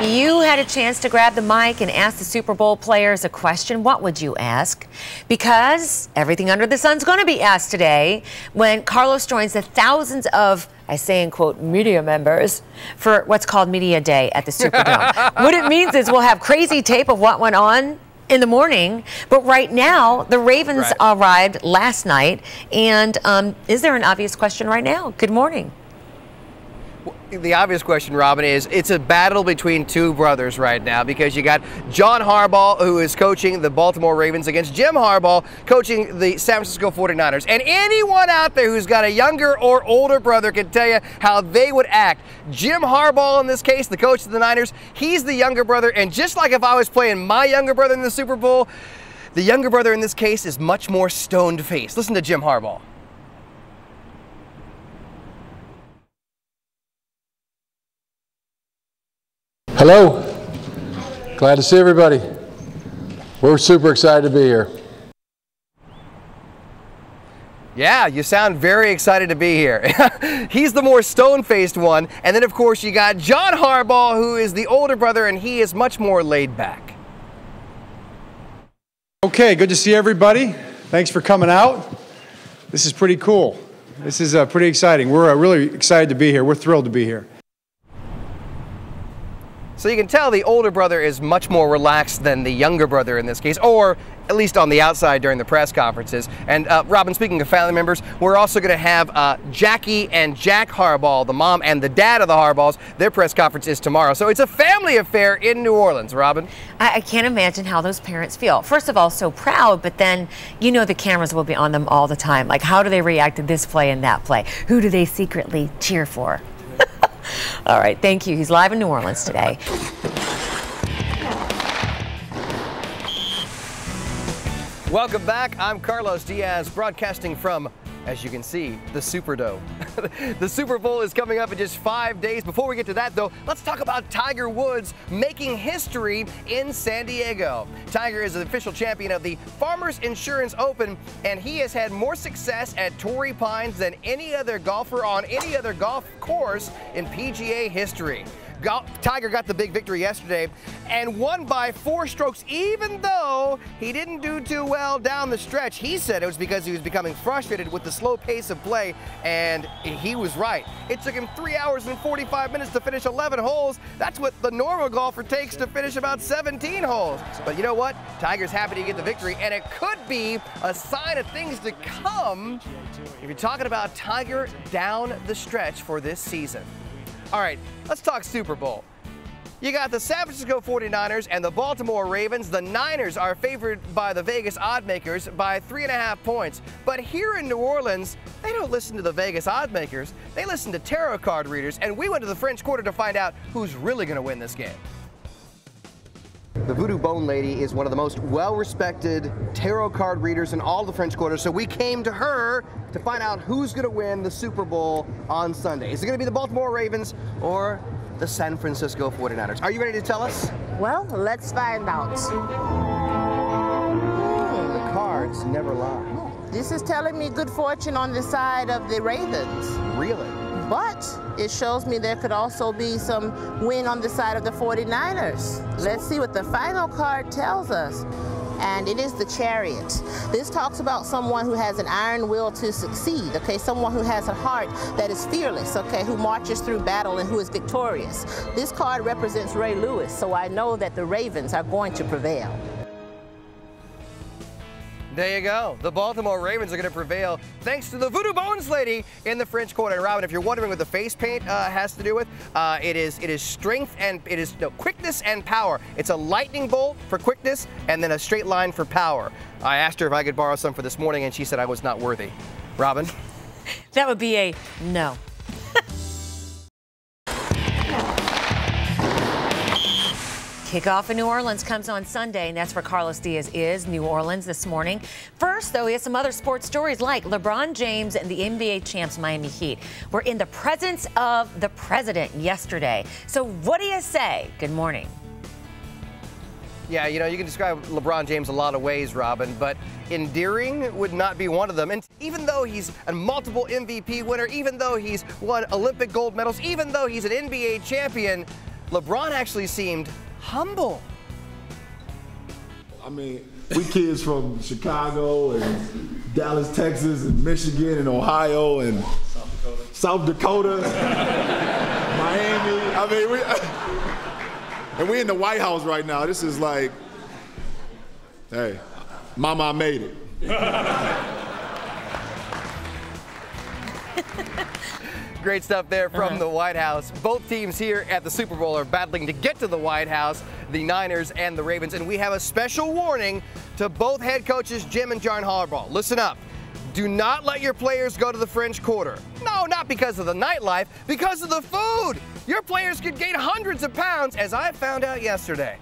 you had a chance to grab the mic and ask the Super Bowl players a question, what would you ask? Because everything under the sun's going to be asked today when Carlos joins the thousands of, I say in quote, media members for what's called Media Day at the Superdome. What it means is we'll have crazy tape of what went on in the morning, but right now the Ravens arrived last night, and is there an obvious question right now? Good morning. The obvious question, Robin, is it's a battle between two brothers right now, because you got John Harbaugh, who is coaching the Baltimore Ravens, against Jim Harbaugh, coaching the San Francisco 49ers. And anyone out there who's got a younger or older brother can tell you how they would act. Jim Harbaugh, in this case, the coach of the Niners, he's the younger brother. And just like if I was playing my younger brother in the Super Bowl, the younger brother in this case is much more stoned-faced. Listen to Jim Harbaugh. Hello, glad to see everybody. We're super excited to be here. Yeah, you sound very excited to be here. He's the more stone-faced one. And then, of course, you got John Harbaugh, who is the older brother, and he is much more laid back. Okay, good to see everybody. Thanks for coming out. This is pretty cool. This is pretty exciting. We're really excited to be here. We're thrilled to be here. So you can tell the older brother is much more relaxed than the younger brother in this case, or at least on the outside during the press conferences. And Robin, speaking of family members, we're also going to have Jackie and Jack Harbaugh, the mom and the dad of the Harbaughs. Their press conference is tomorrow. So it's a family affair in New Orleans, Robin. I can't imagine how those parents feel. First of all, so proud, but then you know the cameras will be on them all the time. Like, how do they react to this play and that play? Who do they secretly cheer for? All right, thank you. He's live in New Orleans today. Welcome back. I'm Carlos Diaz, broadcasting from, as you can see, the Superdome. The Super Bowl is coming up in just 5 days. Before we get to that, though, let's talk about Tiger Woods making history in San Diego. Tiger is the official champion of the Farmers Insurance Open, and he has had more success at Torrey Pines than any other golfer on any other golf course in PGA history. Tiger got the big victory yesterday and won by 4 strokes, even though he didn't do too well down the stretch. He said it was because he was becoming frustrated with the slow pace of play, and he was right. It took him 3 hours and 45 minutes to finish 11 holes. That's what the normal golfer takes to finish about 17 holes. But you know what? Tiger's happy to get the victory, and it could be a sign of things to come if you're talking about Tiger down the stretch for this season. All right, let's talk Super Bowl. You got the San Francisco 49ers and the Baltimore Ravens. The Niners are favored by the Vegas odd makers by 3.5 points. But here in New Orleans, they don't listen to the Vegas odd makers. They listen to tarot card readers, and we went to the French Quarter to find out who's really going to win this game. The Voodoo Bone Lady is one of the most well-respected tarot card readers in all the French Quarter, so we came to her to find out who's going to win the Super Bowl on Sunday. Is it going to be the Baltimore Ravens or the San Francisco 49ers? Are you ready to tell us? Well, let's find out. The cards never lie. This is telling me good fortune on the side of the Ravens. Really? But it shows me there could also be some win on the side of the 49ers. Let's see what the final card tells us. And it is the Chariot. This talks about someone who has an iron will to succeed, okay? Someone who has a heart that is fearless, okay? Who marches through battle and who is victorious. This card represents Ray Lewis, so I know that the Ravens are going to prevail. There you go. The Baltimore Ravens are going to prevail thanks to the Voodoo Bones Lady in the French Quarter. And Robin, if you're wondering what the face paint has to do with, it is strength and quickness and power. It's a lightning bolt for quickness and then a straight line for power. I asked her if I could borrow some for this morning, and she said I was not worthy. Robin? That would be a no. Kickoff in New Orleans comes on Sunday, and that's where Carlos Diaz is, New Orleans this morning. First, though, he has some other sports stories like LeBron James and the NBA champs Miami Heat were in the presence of the president yesterday. So what do you say? Good morning. Yeah, you know, you can describe LeBron James a lot of ways, Robin, but endearing would not be one of them. And even though he's a multiple MVP winner, even though he's won Olympic gold medals, even though he's an NBA champion, LeBron actually seemed humble. I mean, we kids from Chicago and Dallas, Texas, and Michigan and Ohio and South Dakota, Miami. I mean, and we in the White House right now. This is like, hey, Mama, I made it. Great stuff there from the White House. Both teams here at the Super Bowl are battling to get to the White House, the Niners and the Ravens. And we have a special warning to both head coaches, Jim and John Harbaugh. Listen up. Do not let your players go to the French Quarter. No, not because of the nightlife, because of the food. Your players could gain hundreds of pounds, as I found out yesterday.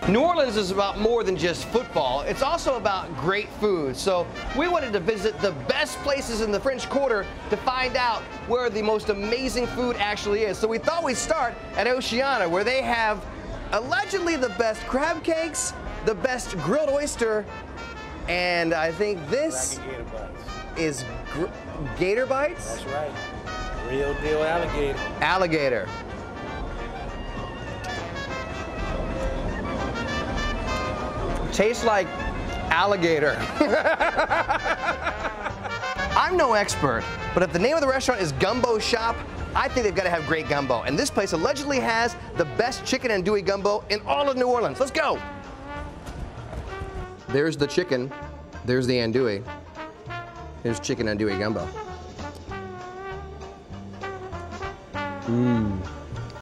New Orleans is about more than just football. It's also about great food. So we wanted to visit the best places in the French Quarter to find out where the most amazing food actually is. So we thought we'd start at Oceana, where they have allegedly the best crab cakes, the best grilled oyster, and I think this is gator bites? That's right. Real deal alligator. Alligator. Tastes like alligator. I'm no expert, but if the name of the restaurant is Gumbo Shop, I think they've got to have great gumbo. And this place allegedly has the best chicken andouille gumbo in all of New Orleans. Let's go. There's the chicken. There's the andouille. Here's chicken andouille gumbo. Mmm.